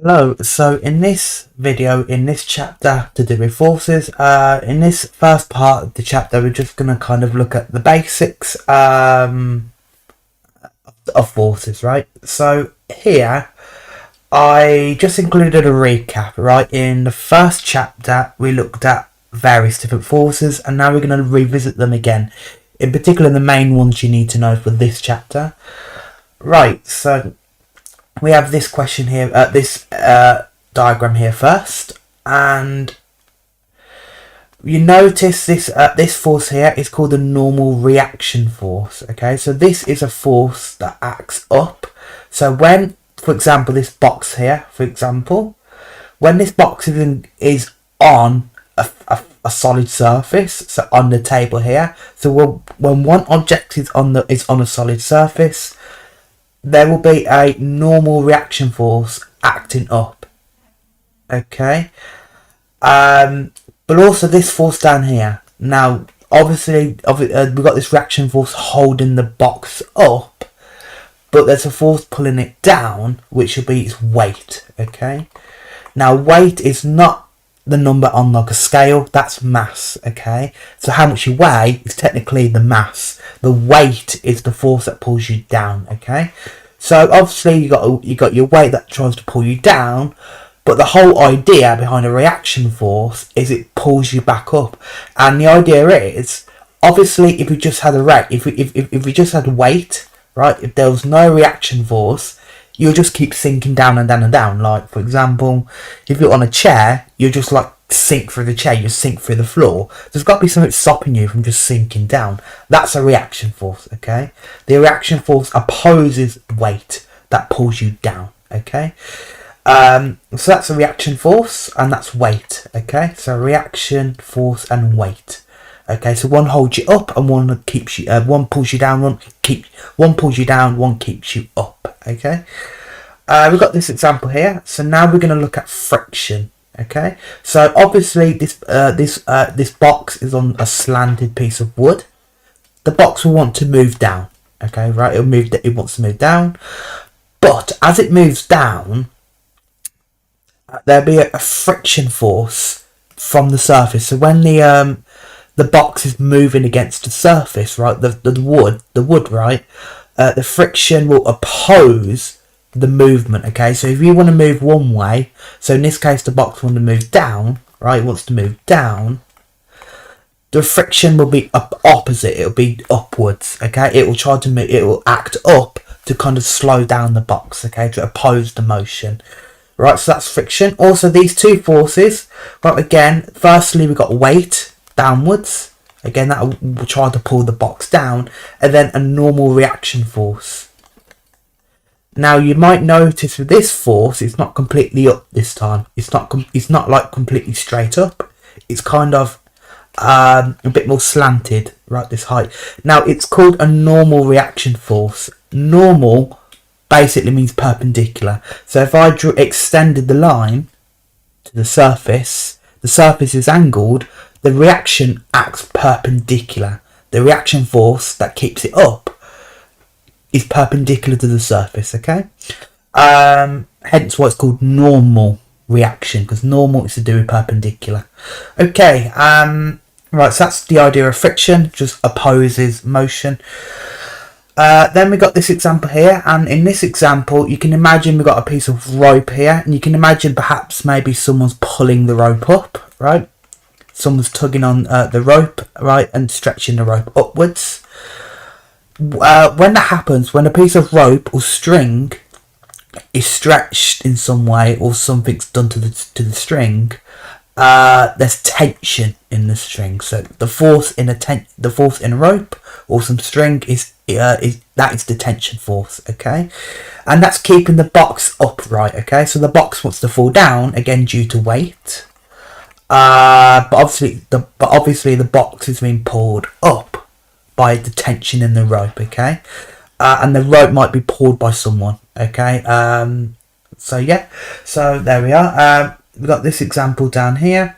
Hello, so in this video, in this chapter to do with forces, in this first part of the chapter, we're just going to kind of look at the basics of forces, right? So here, I just included a recap, right? In the first chapter, we looked at various different forces, and now we're going to revisit them again. In particular, the main ones you need to know for this chapter. Right, so we have this question here, this diagram here first, and you notice this force here is called the normal reaction force. Okay, so this is a force that acts up. So when, for example, this box here, for example, when this box is on a solid surface, so on the table here, so when one object is on a solid surface, there will be a normal reaction force acting up. Okay, but also this force down here. Now, obviously, we've got this reaction force holding the box up, but there's a force pulling it down, which will be its weight. Okay, now weight is not the number on like a scale, that's mass. Okay, so how much you weigh is technically the mass. The weight is the force that pulls you down. Okay, so obviously you got your weight that tries to pull you down, but the whole idea behind a reaction force is it pulls you back up. And the idea is, obviously, if we just had if we just had weight, right, if there was no reaction force, you'll just keep sinking down and down and down. Like, for example, if you're on a chair, you'll just like sink through the chair, you sink through the floor. There's got to be something stopping you from just sinking down. That's a reaction force. Okay, the reaction force opposes weight that pulls you down. Okay, so that's a reaction force, and that's weight. Okay, so reaction force and weight. Okay, so one holds you up and one keeps you. One pulls you down. One pulls you down. One keeps you up. Okay, we've got this example here. So now we're going to look at friction. Okay, so obviously this box is on a slanted piece of wood. The box will want to move down. Okay, right? It wants to move down, but as it moves down, there'll be a friction force from the surface. So when the box is moving against the surface, right, the wood, right, the friction will oppose the movement. Okay, so if you want to move one way, so in this case the box wants to move down, right, it wants to move down, the friction will be opposite, it'll be upwards. Okay, it will try to move, it will act up to kind of slow down the box, okay, to oppose the motion. Right, so that's friction. Also, these two forces, right, again, firstly we've got weight downwards, again that will try to pull the box down, and then a normal reaction force. Now you might notice with this force, it's not completely up this time. It's not like completely straight up. It's kind of a bit more slanted, right, this height. Now it's called a normal reaction force. Normal basically means perpendicular. So if I extended the line to the surface is angled, the reaction acts perpendicular. The reaction force that keeps it up is perpendicular to the surface. Okay, hence why it's called normal reaction, because normal is to do with perpendicular. Okay, right, so that's the idea of friction, just opposes motion. Then we got this example here, and in this example you can imagine we've got a piece of rope here, and you can imagine perhaps maybe someone's pulling the rope up, right? Someone's tugging on the rope, right, and stretching the rope upwards. When that happens, when a piece of rope or string is stretched in some way, or something's done to the string, there's tension in the string. So the force in a rope or some string is the tension force. Okay, and that's keeping the box upright. Okay, so the box wants to fall down again due to weight, but obviously the box is being pulled up by the tension in the rope. Okay, and the rope might be pulled by someone. Okay, so yeah, so there we are. We've got this example down here.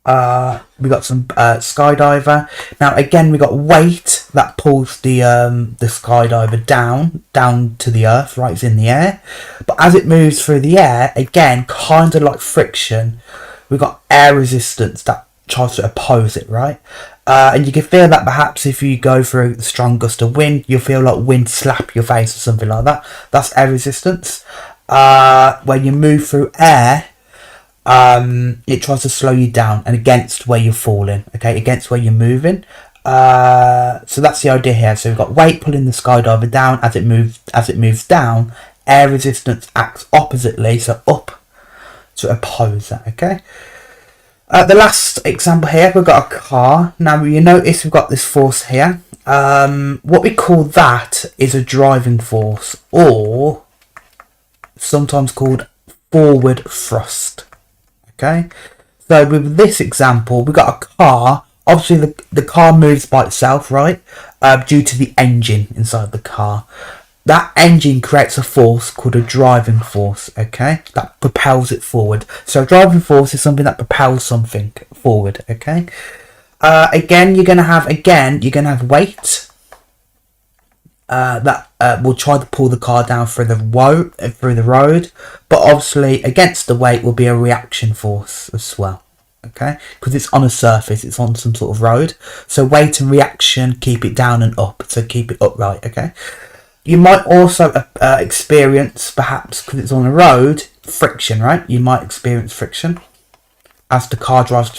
We got some skydiver. Now again, we got weight that pulls the skydiver down to the earth, right? It's in the air, but as it moves through the air, again, kind of like friction, we got air resistance that tries to oppose it, right? And you can feel that perhaps if you go through a strong gust of wind, you'll feel like wind slap your face or something like that. That's air resistance. When you move through air, it tries to slow you down and against where you're falling, okay, against where you're moving. So that's the idea here. So we've got weight pulling the skydiver down as it moves down. Air resistance acts oppositely, so up to oppose that, okay. The last example here, we've got a car. Now you notice we've got this force here. What we call that is a driving force, or sometimes called forward thrust. Okay, so with this example, we've got a car. Obviously, the car moves by itself, right? Due to the engine inside the car. That engine creates a force called a driving force, okay? That propels it forward. So a driving force is something that propels something forward, okay? Again, you're gonna have weight that will try to pull the car down through the road, but obviously against the weight will be a reaction force as well, okay? Because it's on a surface, it's on some sort of road. So weight and reaction keep it down and up, so keep it upright, okay? You might also experience, perhaps because it's on a road, friction, right? You might experience friction as the car tries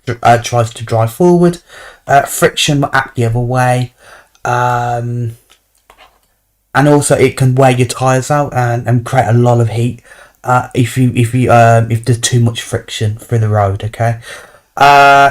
to drive forward. Friction will act the other way, and also it can wear your tyres out and create a lot of heat if there's too much friction through the road. Okay,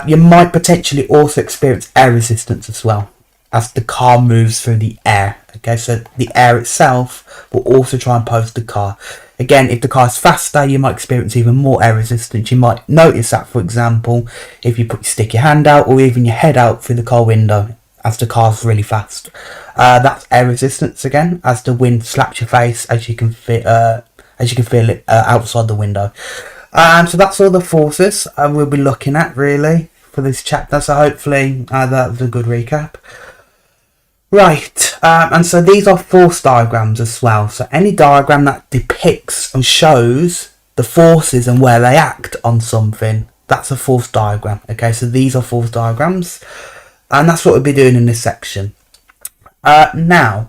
you might potentially also experience air resistance as well as the car moves through the air. Okay, so the air itself will also try and oppose the car. Again, if the car is faster, you might experience even more air resistance. You might notice that, for example, if you stick your hand out or even your head out through the car window as the car's really fast. That's air resistance again, as the wind slaps your face, as you can feel it outside the window. So that's all the forces we'll be looking at really for this chapter. So hopefully that was a good recap. Right, and so these are force diagrams as well. So any diagram that depicts and shows the forces and where they act on something, that's a force diagram. Okay, so these are force diagrams, and that's what we'll be doing in this section. Now,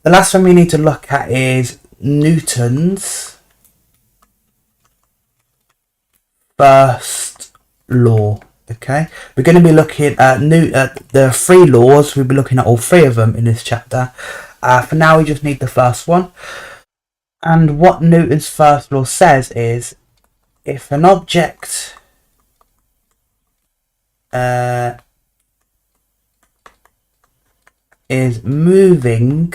the last one we need to look at is Newton's first law. Okay, we're going to be looking at the three laws. We'll be looking at all three of them in this chapter. For now, we just need the first one. And what Newton's first law says is, if an object is moving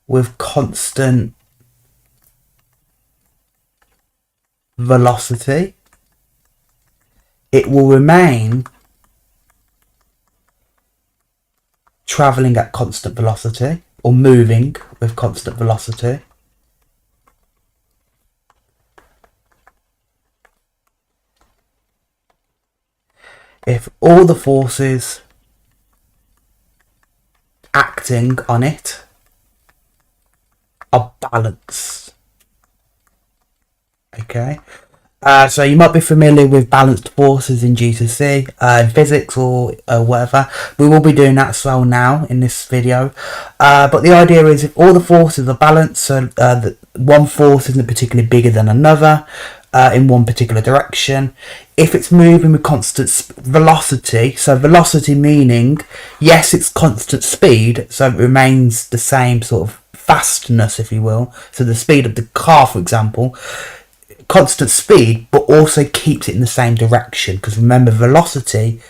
with constant velocity, it will remain travelling at constant velocity, or moving with constant velocity, if all the forces acting on it are balanced. Okay, so you might be familiar with balanced forces in GCSE, in physics or whatever. We will be doing that as well now in this video. But the idea is if all the forces are balanced, so that one force isn't particularly bigger than another in one particular direction. If it's moving with constant velocity, so velocity meaning, yes, it's constant speed, so it remains the same sort of fastness, if you will. So the speed of the car, for example, constant speed, but also keeps it in the same direction, because remember, velocity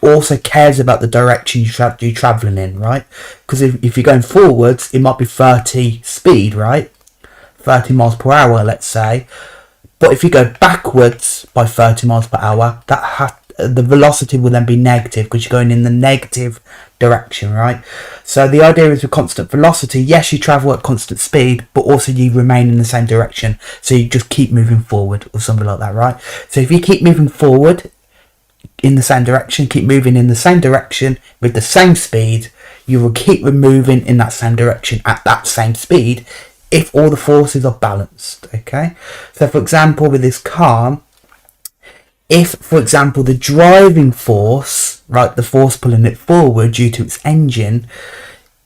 also cares about the direction you're travelling in, right? Because if you're going forwards, it might be 30 speed, right? 30 miles per hour, let's say. But if you go backwards by 30 miles per hour, the velocity will then be negative because you're going in the negative direction, right? So the idea is with constant velocity, yes, you travel at constant speed, but also you remain in the same direction. So you just keep moving forward or something like that, right? So if you keep moving forward in the same direction, keep moving in the same direction with the same speed, you will keep moving in that same direction at that same speed if all the forces are balanced, okay? So for example, with this car, if, for example, the driving force, right, the force pulling it forward due to its engine,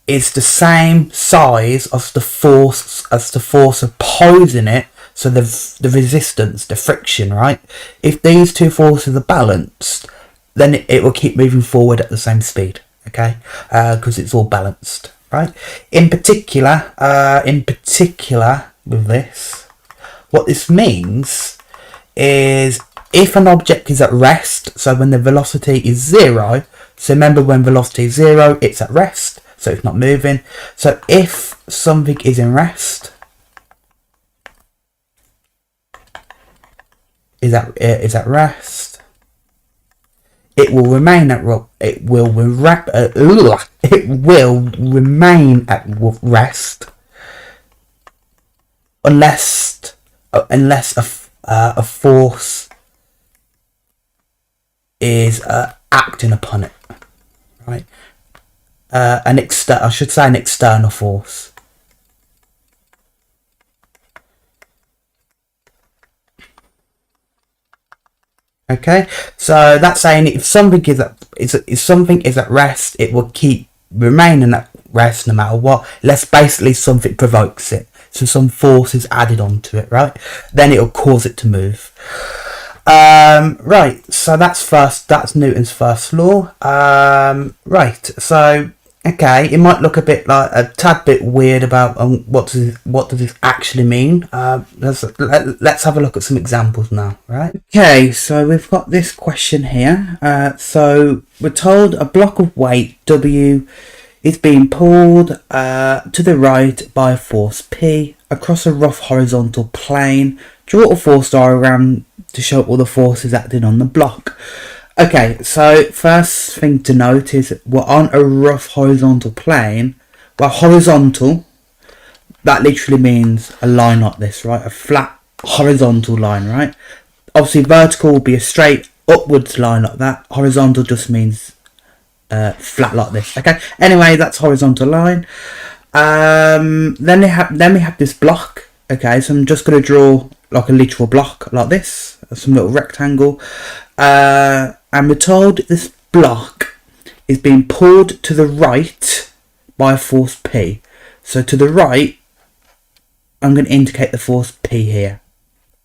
is the same size as the force opposing it, so the resistance, the friction, right? If these two forces are balanced, then it will keep moving forward at the same speed, okay? Because it's all balanced, right? In particular, with this, what this means is if an object is at rest, so when the velocity is 0, so remember when velocity is 0, it's at rest, so it's not moving. So if something is in rest, is at rest, it will remain at rest unless a force is acting upon it, right? An external force. Okay, so that's saying if something is at rest, it will keep remaining at rest no matter what. Unless basically something provokes it, so some force is added onto it, right? Then it'll cause it to move. Right, so that's Newton's first law. Right, so okay, it might look a tad bit weird about what does this actually mean. Let's have a look at some examples now, right? Okay, so we've got this question here. So we're told a block of weight W is being pulled to the right by a force P across a rough horizontal plane. Draw a force diagram to show all the forces acting on the block. Okay, so first thing to note is we're on a rough horizontal plane. Well, horizontal, that literally means a line like this, right? A flat horizontal line, right? Obviously vertical will be a straight upwards line like that. Horizontal just means flat like this, okay? Anyway, that's horizontal line. Then we have this block, okay? So I'm just going to draw like a literal block like this, some little rectangle. And we're told this block is being pulled to the right by a force P. So to the right, I'm going to indicate the force P here.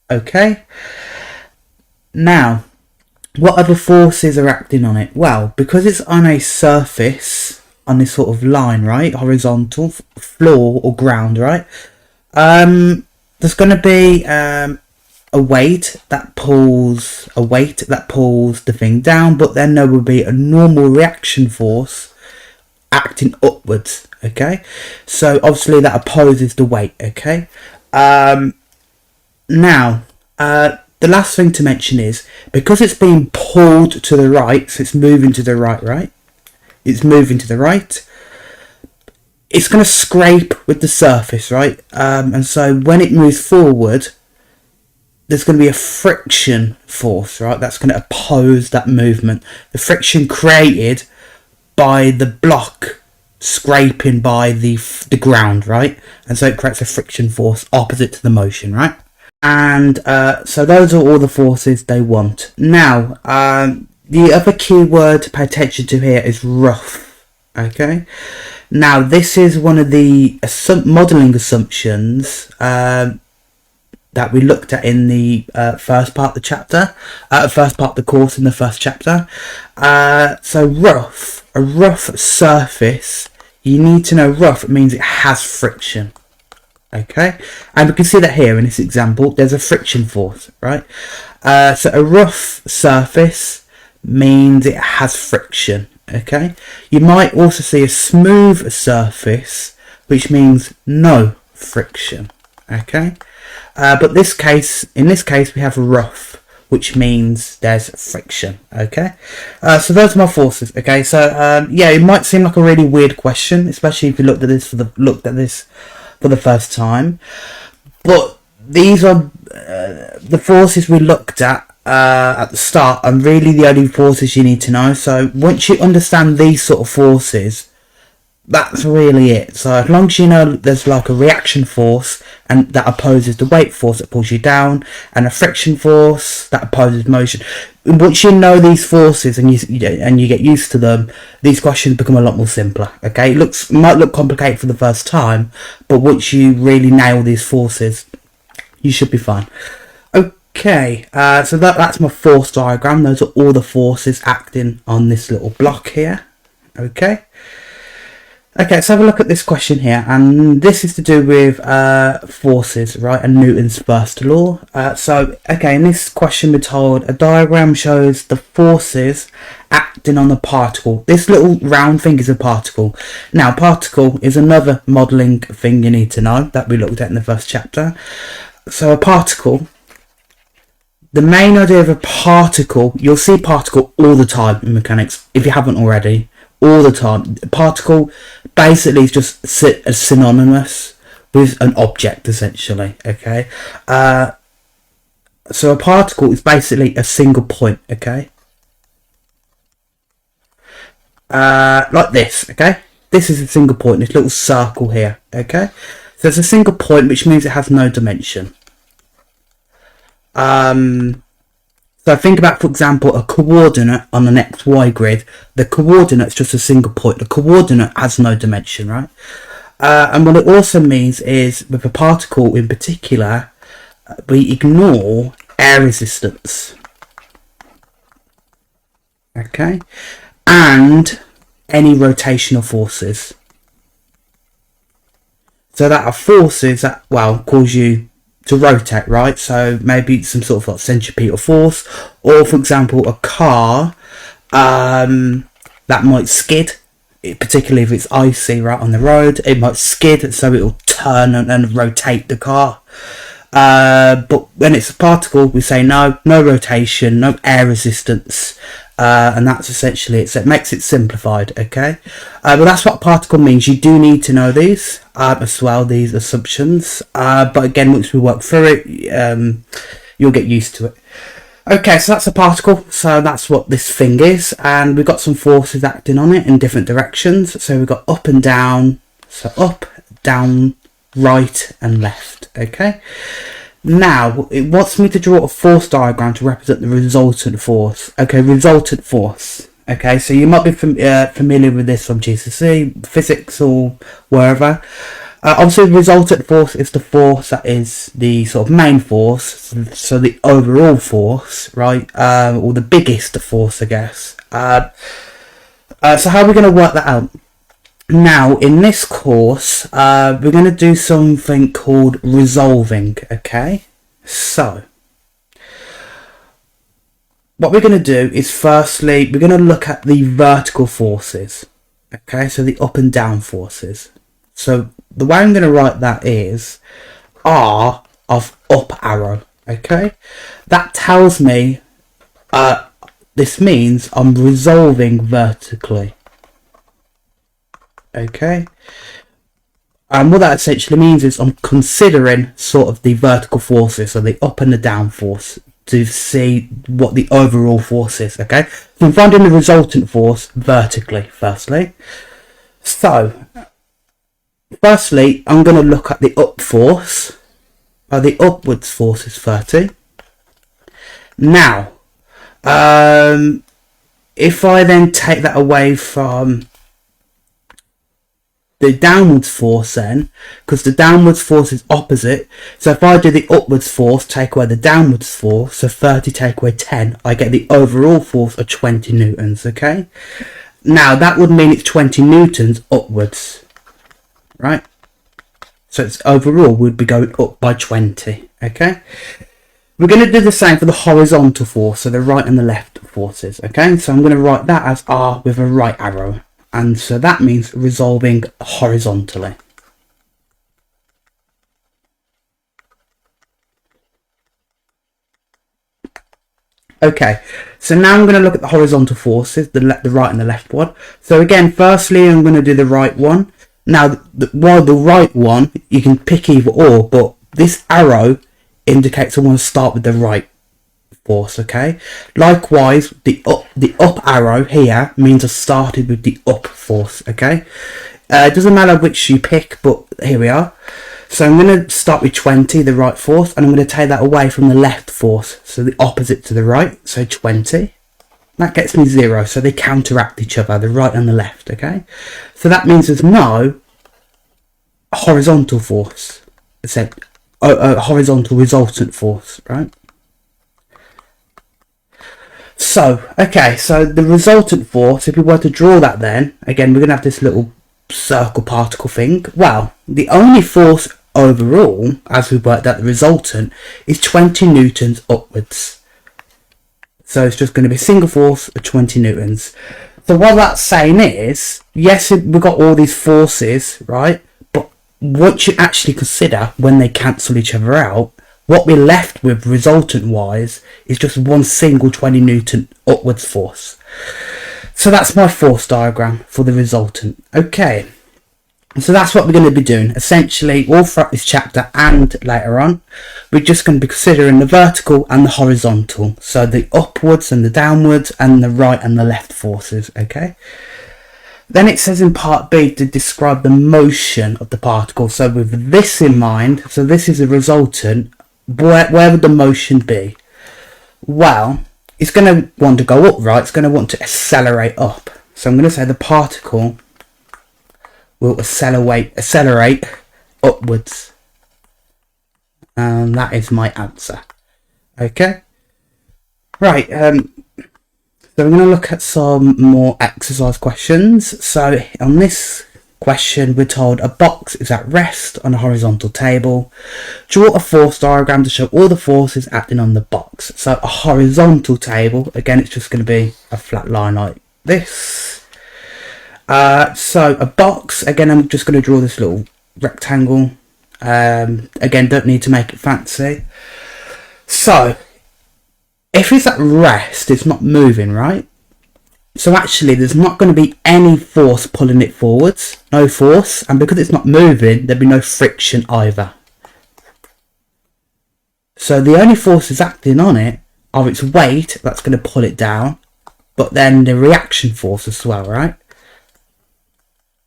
Okay. Now, what other forces are acting on it? Well, because it's on a surface, on this sort of line, right? Horizontal, floor or ground, right? There's going to be a weight that pulls the thing down, but then there will be a normal reaction force acting upwards, okay? So obviously that opposes the weight, okay? Now, the last thing to mention is, because it's being pulled to the right, so it's moving to the right? It's moving to the right. It's going to scrape with the surface, right? And so when it moves forward, there's going to be a friction force, right? That's going to oppose that movement. The friction created by the block scraping by the ground, right? And so it creates a friction force opposite to the motion, right? And so those are all the forces they want. Now, the other key word to pay attention to here is rough, okay? Now, this is one of the modelling assumptions that we looked at in the first part of the chapter, first part of the course in the first chapter. So a rough surface, you need to know rough means it has friction, okay? And we can see that here in this example, there's a friction force, right? So a rough surface means it has friction, okay? You might also see a smooth surface, which means no friction, okay? But in this case we have rough. which means there's friction. Okay, so those are my forces. Okay, so yeah, it might seem like a really weird question, especially if you looked at this for the first time, but these are the forces we looked at the start, and really the only forces you need to know. So once you understand these sort of forces, that's really it. So as long as you know there's like a reaction force and that opposes the weight force that pulls you down, and a friction force that opposes motion. Once you know these forces and you get used to them, these questions become a lot more simpler. Okay, it might look complicated for the first time, but once you really nail these forces, you should be fine. Okay, so that's my force diagram. Those are all the forces acting on this little block here. Okay, let's have a look at this question here, and this is to do with forces, right, and Newton's first law. In this question we're told a diagram shows the forces acting on the particle. This little round thing is a particle. Now, particle is another modelling thing you need to know that we looked at in the first chapter. So a particle, the main idea of a particle, you'll see particle all the time in mechanics, if you haven't already, all the time. Particle basically is just synonymous with an object, essentially, okay? So a particle is basically a single point, okay? Like this, okay? This is a single point, this little circle here, okay? So it's a single point, which means it has no dimension. So think about, for example, a coordinate on an XY grid. The coordinate's just a single point. The coordinate has no dimension, right? And what it also means is, with a particle in particular, we ignore air resistance. Okay? And any rotational forces. So that are forces that, cause you to rotate, right? So maybe some sort of like centripetal force, or for example a car that might skid, particularly if it's icy right on the road. It might skid, so it'll turn and rotate the car. But when it's a particle, we say no rotation, no air resistance, and that's essentially it. So it makes it simplified, okay? But that's what particle means. You do need to know these as well, these assumptions. But again, once we work through it, you'll get used to it. Okay, so that's a particle. So that's what this thing is, and we've got some forces acting on it in different directions. So we've got up and down. So up, down, right, and left. Okay. Now, it wants me to draw a force diagram to represent the resultant force. Okay, resultant force. Okay, so you might be familiar with this from GCSE, physics, or wherever. Obviously, the resultant force is the force that is the sort of main force, so the overall force, right? Or the biggest force, I guess. So how are we going to work that out? Now, in this course, we're going to do something called resolving, okay? So, what we're going to do is, firstly, we're going to look at the vertical forces, okay? So, the up and down forces. So, the way I'm going to write that is R of up arrow, okay? That tells me, this means I'm resolving vertically. Okay, and what that essentially means is I'm considering sort of the vertical forces, so the up and the down force, to see what the overall force is. Okay, so I'm finding the resultant force vertically firstly. So firstly, I'm going to look at the up force. The upwards force is 30. Now, if I then take that away from the downwards force then, because the downwards force is opposite, so if I do the upwards force, take away the downwards force, so 30 take away 10, I get the overall force of 20 newtons, okay? Now, that would mean it's 20 newtons upwards, right? So it's overall would be going up by 20, okay? We're going to do the same for the horizontal force, so the right and the left forces, okay? So I'm going to write that as R with a right arrow. And so that means resolving horizontally. Okay, so now I'm going to look at the horizontal forces, the right and the left one. So again, firstly, I'm going to do the right one. Now, while the right one, you can pick either or, but this arrow indicates I want to start with the right force, okay? Likewise, the up arrow here means I started with the up force, okay? It doesn't matter which you pick, but here we are. So I'm going to start with 20, the right force, and I'm going to take that away from the left force, so the opposite to the right, so 20. That gets me 0, so they counteract each other, the right and the left, okay? So that means there's no horizontal force, except a horizontal resultant force, right? So, okay, so the resultant force, if we were to draw that then, again, we're going to have this little circle particle thing. Well, the only force overall, as we worked out the resultant, is 20 newtons upwards. So it's just going to be a single force of 20 newtons. So what that's saying is, yes, we've got all these forces, right? But what you actually consider when they cancel each other out, what we're left with resultant wise is just one single 20 newton upwards force. So that's my force diagram for the resultant. Okay. So that's what we're going to be doing. Essentially, all throughout this chapter and later on, we're just going to be considering the vertical and the horizontal. So the upwards and the downwards and the right and the left forces, okay? Then it says in part B to describe the motion of the particle. So with this in mind, so this is a resultant, where would the motion be? Well, it's going to want to go up, right? It's going to want to accelerate up. So I'm going to say the particle will accelerate upwards. And that is my answer. Okay. Right. So we're going to look at some more exercise questions. So on this question, we're told a box is at rest on a horizontal table. Draw a force diagram to show all the forces acting on the box. So a horizontal table, again, it's just going to be a flat line like this. So a box, again, I'm just going to draw this little rectangle. Again, don't need to make it fancy. So if it's at rest, it's not moving, right? So actually, there's not going to be any force pulling it forwards. No force. And because it's not moving, there'll be no friction either. So the only forces acting on it are its weight, that's going to pull it down. But then the reaction force as well, right?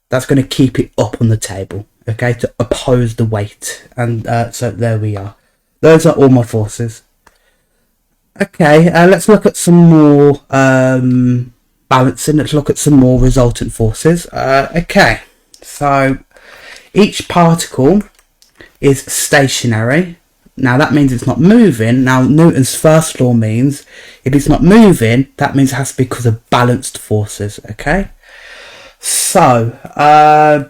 That's going to keep it up on the table, okay, to oppose the weight. And so there we are. Those are all my forces. Okay, let's look at some more balancing. Let's look at some more resultant forces. Okay, so each particle is stationary. Now that means it's not moving. Now Newton's first law means if it's not moving, that means it has to be because of balanced forces, okay? So,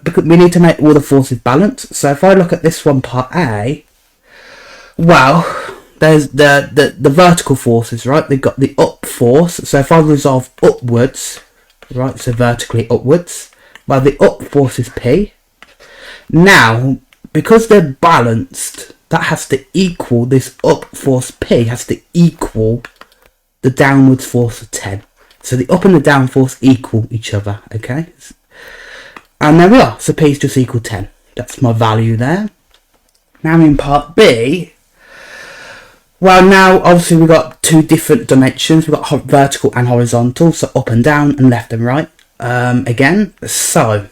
because we need to make all the forces balanced. So if I look at this one, part A, well, there's the vertical forces, right? They've got the up force. So if I resolve upwards, right, so vertically upwards, well, the up force is P. Now, because they're balanced, that has to equal, this up force P has to equal the downwards force of 10. So the up and the down force equal each other, okay? And there we are. So P is just equal 10. That's my value there. Now in part B, well, now obviously we've got two different dimensions. We've got vertical and horizontal, so up and down and left and right. Again, so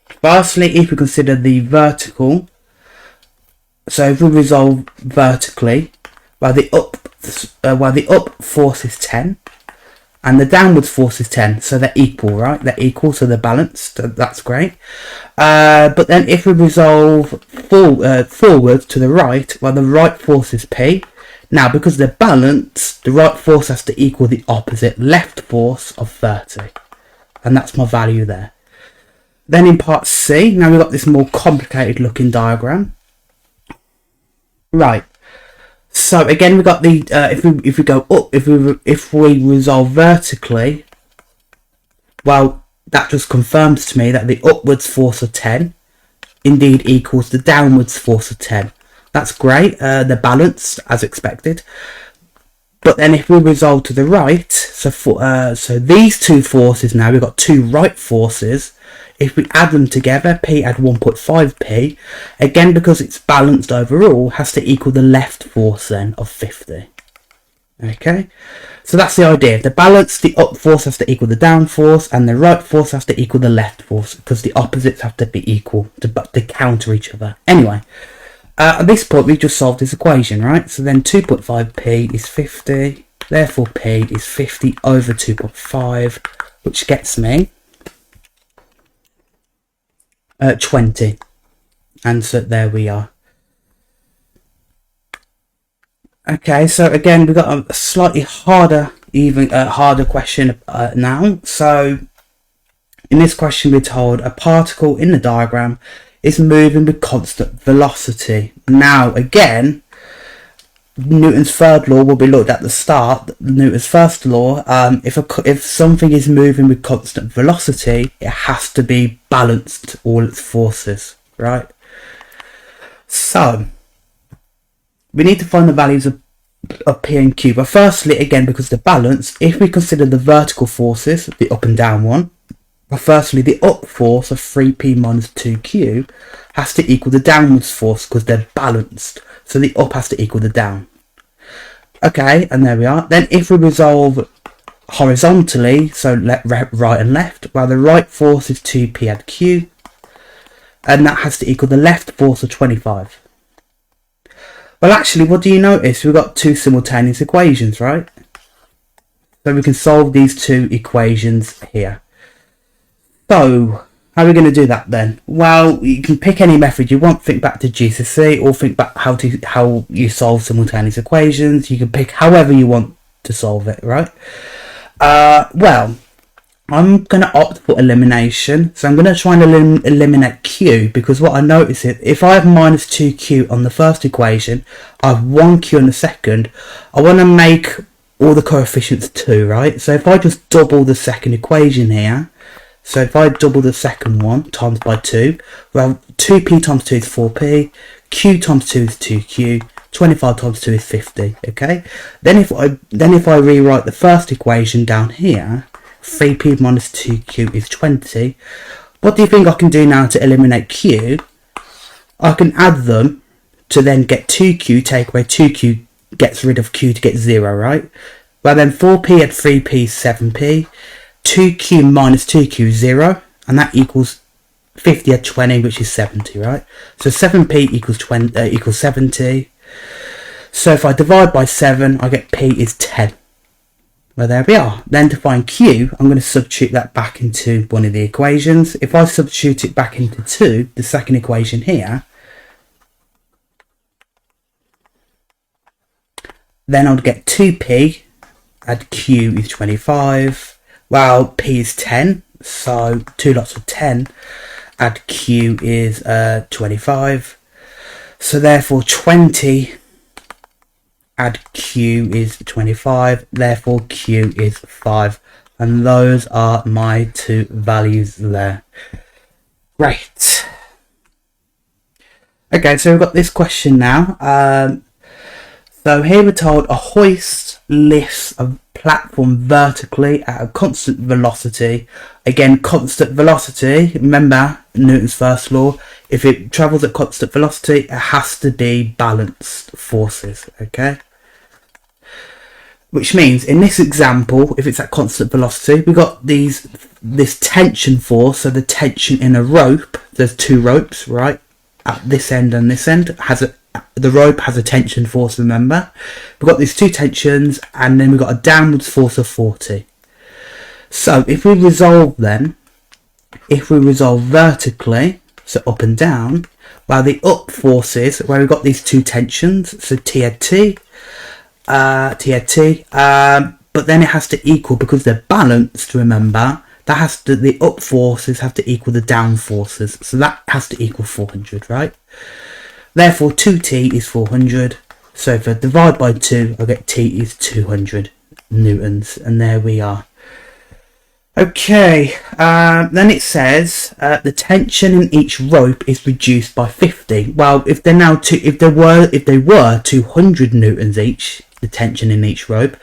firstly, if we consider the vertical, so if we resolve vertically, well, the up force is 10. And the downwards force is 10, so they're equal, right? They're equal, so they're balanced. That's great. But then if we resolve forward to the right, well, the right force is P. Now, because they're balanced, the right force has to equal the opposite left force of 30. And that's my value there. Then in part C, now we've got this more complicated looking diagram. Right. So again, we've got the if we go up, if we resolve vertically, well, that just confirms to me that the upwards force of 10 indeed equals the downwards force of 10. That's great. They're balanced as expected. But then if we resolve to the right, so these two forces now, we've got two right forces. If we add them together, P add 1.5P, again because it's balanced overall, has to equal the left force then of 50. Okay, so that's the idea. The balance, the up force has to equal the down force, and the right force has to equal the left force, because the opposites have to be equal to counter each other. Anyway, at this point we've just solved this equation, right? So then 2.5P is 50, therefore P is 50 over 2.5, which gets me 20. And so there we are. Okay, so again we've got a slightly harder, harder question now. So in this question we're told a particle in the diagram is moving with constant velocity. Now again, Newton's third law will be looked at the start. Newton's first law, if something is moving with constant velocity, it has to be balanced, all its forces, right? So we need to find the values of P and Q. But firstly, again, because the balance, if we consider the vertical forces, the up and down one, but firstly the up force of 3P minus 2Q has to equal the downwards force because they're balanced. So the up has to equal the down. Okay, and there we are. Then if we resolve horizontally, so right and left, well, the right force is 2P add Q, and that has to equal the left force of 25. Well, actually, what do you notice? We've got two simultaneous equations, right? So we can solve these two equations here. So how are we going to do that then? Well, you can pick any method you want. Think back to GCSE, or think back how you solve simultaneous equations. You can pick however you want to solve it, right? Well, I'm going to opt for elimination. So I'm going to try and eliminate Q, because what I notice is if I have minus 2Q on the first equation, I have 1Q on the second. I want to make all the coefficients 2, right? So if I just double the second equation here, so if I double the second one times by 2, well, 2P times 2 is 4P, Q times 2 is 2Q, 25 times 2 is 50, okay? Then if I rewrite the first equation down here, 3P minus 2Q is 20. What do you think I can do now to eliminate Q? I can add them to then get 2Q, take away 2Q, gets rid of Q to get 0, right? Well then 4P add 3P is 7P. 2Q minus 2Q is 0, and that equals 50 add 20, which is 70, right? So 7P equals 70. So if I divide by 7, I get P is 10. Well, there we are. Then to find Q, I'm going to substitute that back into one of the equations. If I substitute it back into 2, the second equation here, then I'd get 2P, add Q is 25. Well, P is 10, so 2 lots of 10, add Q is 25. So therefore 20 add Q is 25, therefore Q is 5. And those are my two values there. Great. Okay, so we've got this question now. So here we're told a hoist lifts a platform vertically at a constant velocity. Again, constant velocity, remember Newton's first law, if it travels at constant velocity, it has to be balanced forces, okay? Which means in this example, if it's at constant velocity, we've got this tension force, so the tension in a rope, there's two ropes, right? At this end and this end, the rope has a tension force, remember? We've got these two tensions, and then we've got a downwards force of 40. So if we resolve then, if we resolve vertically, so up and down, well, the up forces, where we've got these two tensions, so T add T, but then it has to equal, because they're balanced, remember, the up forces have to equal the down forces, so that has to equal 400, right? Therefore 2T is 400, so if I divide by 2, I get T is 200 newtons, and there we are. Okay, then it says the tension in each rope is reduced by 50. Well, if they were 200 newtons each, the tension in each rope.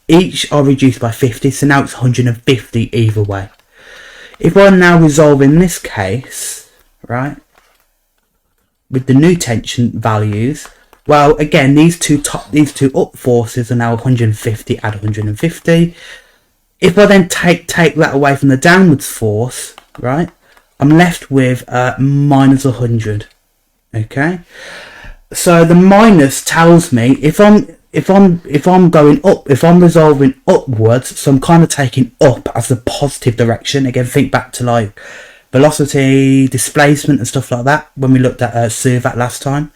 Each are reduced by 50, so now it's 150 either way. If I now resolve in this case, right, with the new tension values, well, again, these two up forces are now 150 add 150. If I then take that away from the downwards force, right, I'm left with minus 100. Okay, so the minus tells me if I'm going up, if I'm resolving upwards, so I'm kind of taking up as the positive direction. Again, think back to like velocity, displacement and stuff like that when we looked at Suvat last time.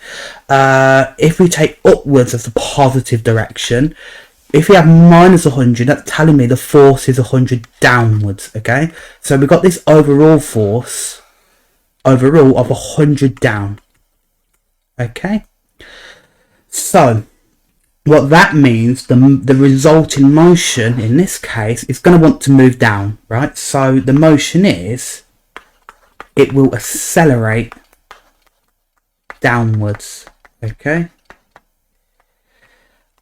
If we take upwards as the positive direction, if we have minus 100, that's telling me the force is 100 downwards. Okay, so we've got this overall force of 100 down. Okay, so what that means, the resulting motion in this case is going to want to move down, right? So the motion is, it will accelerate downwards. Okay.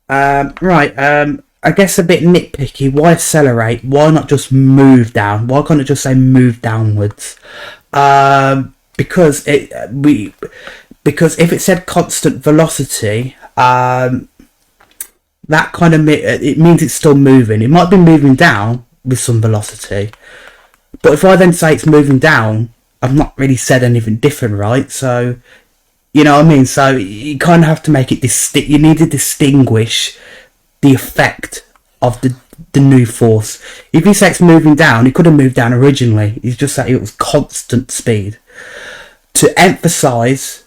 I guess a bit nitpicky. Why accelerate? Why not just move down? Why can't it just say move downwards? Because if it said constant velocity, that kind of it means it's still moving. It might be moving down with some velocity, but if I then say it's moving down, I've not really said anything different, right? So, you know what I mean? So you kind of have to make it distinct. You need to distinguish the effect of the new force. If you say it's moving down, it could have moved down originally. It's just that it was constant speed. To emphasize,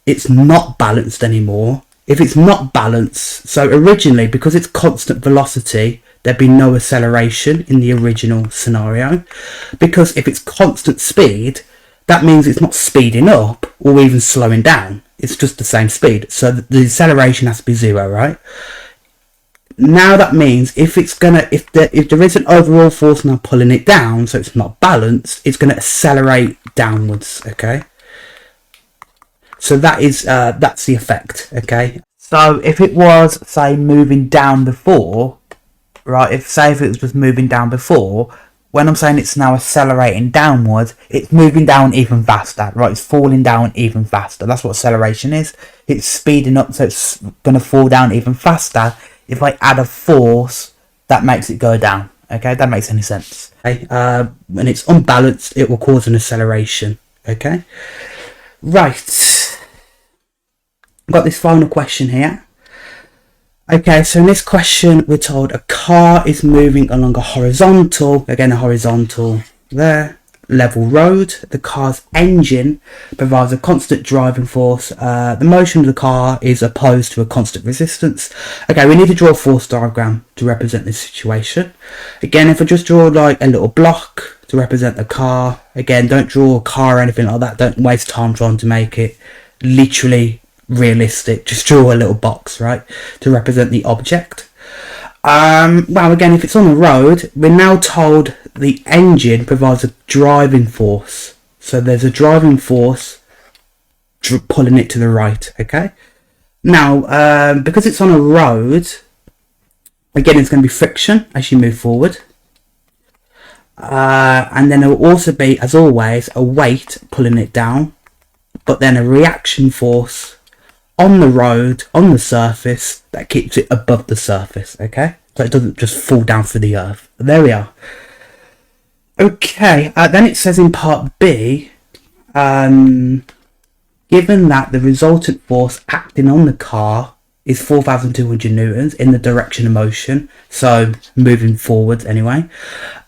it's not balanced anymore. If it's not balanced, so originally, because it's constant velocity, there'd be no acceleration in the original scenario. Because if it's constant speed, that means it's not speeding up or even slowing down. It's just the same speed. So the acceleration has to be 0, right? Now that means if there is an overall force now pulling it down, so it's not balanced, it's going to accelerate downwards. Okay. So that's the effect. Okay. So if it was, say, moving down before, right? If it was just moving down before, when I'm saying it's now accelerating downwards, it's moving down even faster, right? It's falling down even faster. That's what acceleration is. It's speeding up, so it's going to fall down even faster. If I add a force, that makes it go down. Okay, that makes any sense. Okay, when it's unbalanced, it will cause an acceleration. Okay, right. Got this final question here. Okay, so in this question, we're told a car is moving along a horizontal, level road. The car's engine provides a constant driving force. The motion of the car is opposed to a constant resistance. Okay, we need to draw a force diagram to represent this situation. Again, if I just draw like a little block to represent the car, again, don't draw a car or anything like that. Don't waste time trying to make it literally realistic. Just draw a little box, right, to represent the object. Well, again, if it's on the road, we're now told the engine provides a driving force. So there's a driving force pulling it to the right. Okay. Now, because it's on a road, again, it's going to be friction as you move forward. And then there will also be, as always, a weight pulling it down, but then a reaction force on the road, on the surface, that keeps it above the surface, okay? So it doesn't just fall down through the earth. There we are. Okay, then it says in part B, given that the resultant force acting on the car is 4,200 newtons in the direction of motion, so moving forwards anyway,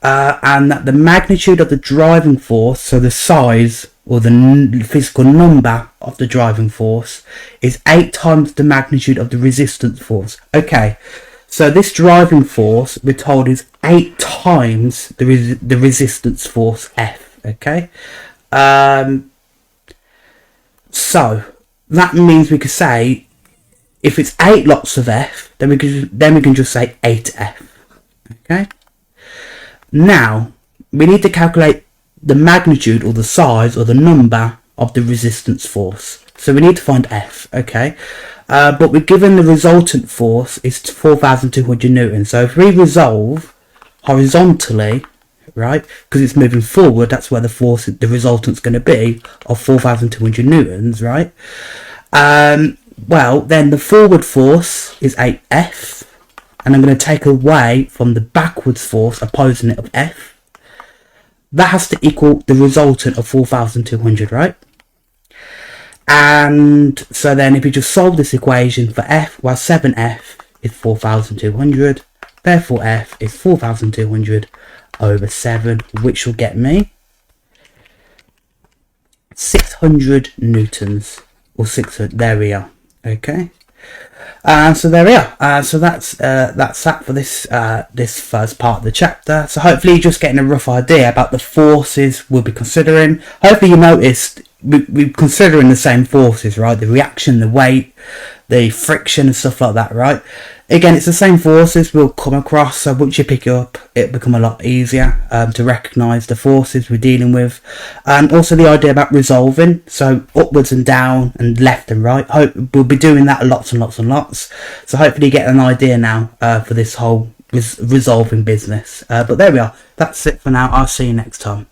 and that the magnitude of the driving force, so the size or the physical number of the driving force, is 8 times the magnitude of the resistance force. Okay, so this driving force, we're told, is 8 times the resistance force F. Okay, so that means we could say, if it's 8 lots of F, then we can just say 8F. Okay. Now we need to calculate the magnitude or the size or the number of the resistance force. So we need to find F. Okay. But we're given the resultant force is 4,200 newtons. So if we resolve horizontally, right, because it's moving forward, that's where the force, the resultant's going to be of 4,200 newtons, right? Well, then the forward force is 8F, and I'm going to take away from the backwards force opposing it of F. That has to equal the resultant of 4,200, right? And so then if you just solve this equation for F, well, 7F is 4,200. Therefore, F is 4,200 over 7, which will get me 600 newtons. Or 600, there we are. Okay. So there we are. So that's that for this this first part of the chapter. So hopefully you're just getting a rough idea about the forces we'll be considering. Hopefully you noticed we're considering the same forces, right? The reaction, the weight, the friction and stuff like that, right? Again, it's the same forces we'll come across, so once you pick it up, it'll become a lot easier to recognise the forces we're dealing with. And also the idea about resolving, so upwards and down and left and right. We'll be doing that lots and lots and lots. So hopefully you get an idea now for this whole resolving business. But there we are. That's it for now. I'll see you next time.